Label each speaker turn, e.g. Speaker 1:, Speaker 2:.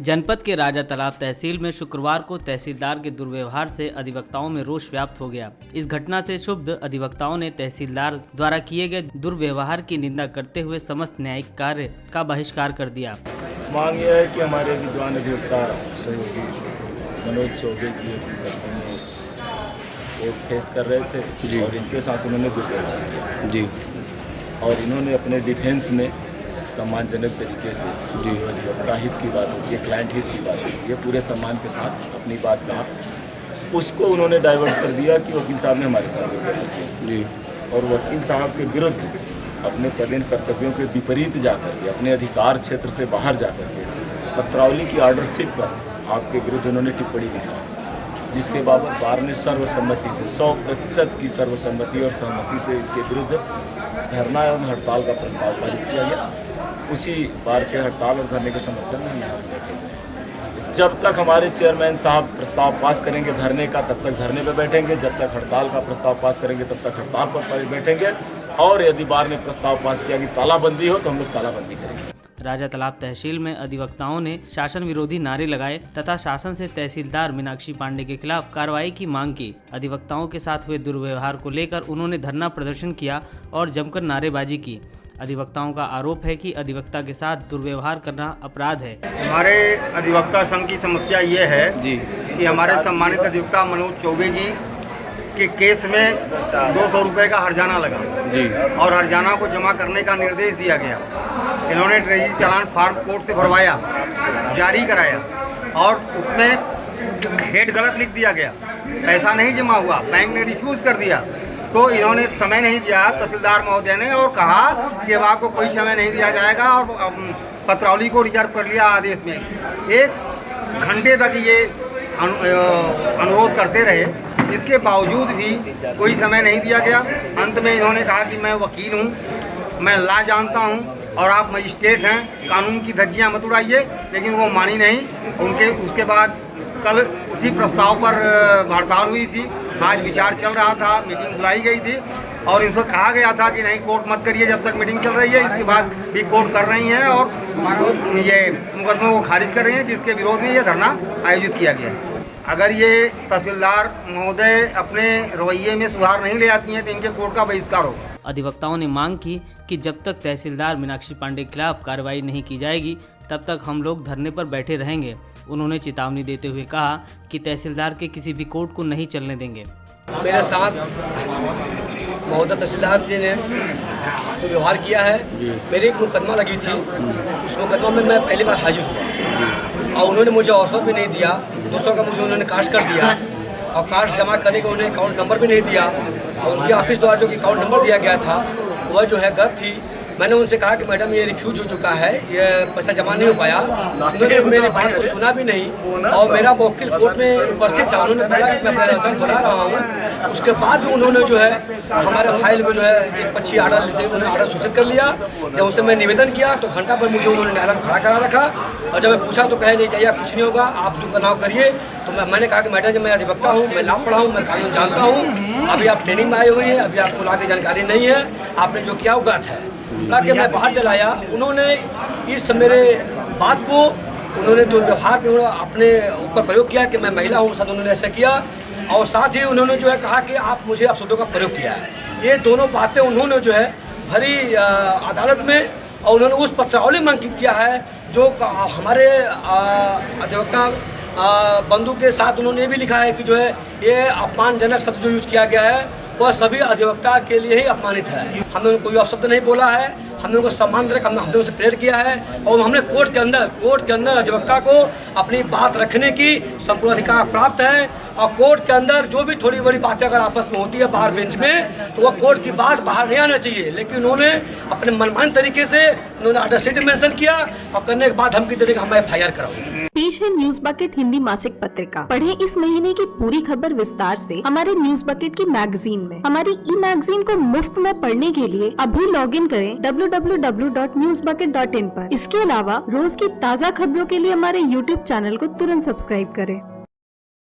Speaker 1: जनपद के राजा तालाब तहसील में शुक्रवार को तहसीलदार के दुर्व्यवहार से अधिवक्ताओं में रोष व्याप्त हो गया। इस घटना से क्षुब्ध अधिवक्ताओं ने तहसीलदार द्वारा किए गए दुर्व्यवहार की निंदा करते हुए समस्त न्यायिक कार्य का बहिष्कार कर दिया।
Speaker 2: मांग यह है कि हमारे विद्वान अधिवक्ता सहयोगी मनोज चौबे की कोर्ट फेस कर रहे थे और इनके साथ उन्होंने दुर्व्यवहार किया जी, और इन्होंने अपने डिफेंस में सम्मानजनक तरीके से जो अधिवक्ता हित की बात होती है, क्लाइंट हित की बात होती है, पूरे सम्मान के साथ अपनी बात कहा। उसको उन्होंने डाइवर्ट कर दिया कि वकील साहब ने हमारे साथ जी, और वकील साहब के विरुद्ध अपने प्रदेन कर्तव्यों के विपरीत जाकर के, अपने अधिकार क्षेत्र से बाहर जाकर के पत्रावली की ऑर्डरशिप पर आपके विरुद्ध उन्होंने टिप्पणी लिखा, जिसके बाबत बार ने सर्वसम्मति से 100% की सर्वसम्मति और सहमति से इसके विरुद्ध धरना एवं हड़ताल का प्रस्ताव पारित किया गया। उसी बार के हड़ताल और धरने के समर्थन में हम यहाँ बैठेंगे। जब तक हमारे चेयरमैन साहब प्रस्ताव पास करेंगे धरने का, तब तक धरने पर बैठेंगे। जब तक हड़ताल का प्रस्ताव पास करेंगे तब तक हड़ताल पर बैठेंगे। और यदि बार ने प्रस्ताव पास किया कि तालाबंदी हो तो हम लोग तालाबंदी करेंगे।
Speaker 1: राजा तालाब तहसील में अधिवक्ताओं ने शासन विरोधी नारे लगाए तथा शासन से तहसीलदार मीनाक्षी पांडे के खिलाफ कार्रवाई की मांग की। अधिवक्ताओं के साथ हुए दुर्व्यवहार को लेकर उन्होंने धरना प्रदर्शन किया और जमकर नारेबाजी की। अधिवक्ताओं का आरोप है कि अधिवक्ता के साथ दुर्व्यवहार करना अपराध है।
Speaker 3: हमारे अधिवक्ता संघ की समस्या ये है जी कि हमारे सम्मानित अधिवक्ता मनोज चौबे जी के केस में 200 रुपये का हर्जाना लगा जी, और हर्जाना को जमा करने का निर्देश दिया गया। इन्होंने ट्रेजरी चालान फार्म कोर्ट से भरवाया, जारी कराया, और उसमें हेड गलत लिख दिया गया, पैसा नहीं जमा हुआ, बैंक ने रिफ्यूज़ कर दिया। तो इन्होंने समय नहीं दिया तहसीलदार महोदय ने, और कहा कि अब आपको कोई समय नहीं दिया जाएगा, और पत्रावली को रिजर्व कर लिया आदेश में। 1 घंटे तक ये अनुरोध करते रहे, इसके बावजूद भी कोई समय नहीं दिया गया। अंत में इन्होंने कहा कि मैं वकील हूँ, मैं लॉ जानता हूँ और आप मजिस्ट्रेट हैं, कानून की धज्जियाँ मत उड़ाइए, लेकिन वो मानी नहीं। उसके बाद कल उसी प्रस्ताव पर हड़ताल हुई थी। आज विचार चल रहा था, मीटिंग बुलाई गई थी और इनसे कहा गया था कि नहीं कोर्ट मत करिए जब तक मीटिंग चल रही है। इसके बाद भी कोर्ट कर रही हैं और ये मुकदमे को खारिज कर रही हैं, जिसके विरोध में ये धरना आयोजित किया गया है। अगर ये तहसीलदार महोदय अपने रवैये में सुधार नहीं ले आती हैं तो इनके कोर्ट का बहिष्कार हो।
Speaker 1: अधिवक्ताओं ने मांग की कि जब तक तहसीलदार मीनाक्षी पांडे के खिलाफ कार्रवाई नहीं की जाएगी तब तक हम लोग धरने पर बैठे रहेंगे। उन्होंने चेतावनी देते हुए कहा कि तहसीलदार के किसी भी कोर्ट को नहीं चलने देंगे।
Speaker 4: मेरे साथ महोदय तहसीलदार जी ने तो व्यवहार किया है। मेरी एक मुकदमा लगी थी, उस मुकदमा में मैं पहली बार हाजिर हुआ और उन्होंने मुझे अवसर भी नहीं दिया। 200 का मुझे उन्होंने कास्ट कर दिया और कास्ट जमा करने का उन्होंने अकाउंट नंबर भी नहीं दिया, और उनके ऑफिस द्वारा जो कि अकाउंट नंबर दिया गया था वह जो है गलत थी। मैंने उनसे कहा कि मैडम ये रिफ्यूज हो चुका है, ये पैसा जमा नहीं हो पाया। उन्होंने मेरी बात को सुना भी नहीं और मेरा वकील कोर्ट में उपस्थित था। उन्होंने बोला कि मैं अपना बुला रहा हूँ। उसके बाद भी उन्होंने जो है हमारे फाइल को जो है एक 25 ऑर्डर लेते उन्होंने ऑर्डर सूचित कर लिया। जब उससे मैं निवेदन किया तो घंटा पर मुझे उन्होंने न्यायालय में खड़ा करा रखा, और जब मैं पूछा तो कहे नहीं चाहिए कुछ नहीं होगा, आप जो करना करिए। तो मैंने कहा कि मैडम जब मैं अधिवक्ता हूँ, मैं लॉ पढ़ा हूँ, मैं कानून जानता हूँ, अभी आप ट्रेनिंग में आए हुए हैं, अभी आपको लॉ की जानकारी नहीं है, आपने जो किया वो गलत है। ताकि मैं बाहर चला आया। उन्होंने इस मेरे बात को उन्होंने दुर्व्यवहार में अपने ऊपर प्रयोग किया कि मैं महिला हूँ, साथ उन्होंने ऐसा किया, और साथ ही उन्होंने जो है कहा कि आप मुझे अपशब्दों का प्रयोग किया है। ये दोनों बातें उन्होंने जो है भरी अदालत में, और उन्होंने उस पत्रावली में अंकित किया है जो हमारे अधिवक्ता बंधु के साथ उन्होंने ये भी लिखा है कि जो है ये अपमानजनक शब्द जो यूज किया गया है वह सभी अधिवक्ता के लिए ही अपमानित है। हमने कोई अपशब्द नहीं बोला है, हमने उनको सम्मान रख हमने उनसे प्रेरित किया है, और हमने कोर्ट के अंदर अधिवक्ता को अपनी बात रखने की संपूर्ण अधिकार प्राप्त है। और कोर्ट के अंदर जो भी थोड़ी बड़ी बातें अगर आपस में होती है बाहर बेंच में, तो वह कोर्ट की बात बाहर नहीं आना चाहिए। लेकिन उन्होंने अपने मनमानी तरीके से उन्होंने ऑर्डर शीट मेंशन किया और करने के बाद धमकी देने का हम FIR कराओ।
Speaker 5: पेश है न्यूज बकेट हिंदी मासिक पत्रिका। पढ़ें इस महीने की पूरी खबर विस्तार से हमारे न्यूज बकेट की मैगजीन में। हमारी मैगजीन को मुफ्त में पढ़ने के लिए अभी लॉग इन करें www.newsbucket.in पर। इसके अलावा रोज की ताज़ा खबरों के लिए हमारे YouTube चैनल को तुरंत सब्सक्राइब करें।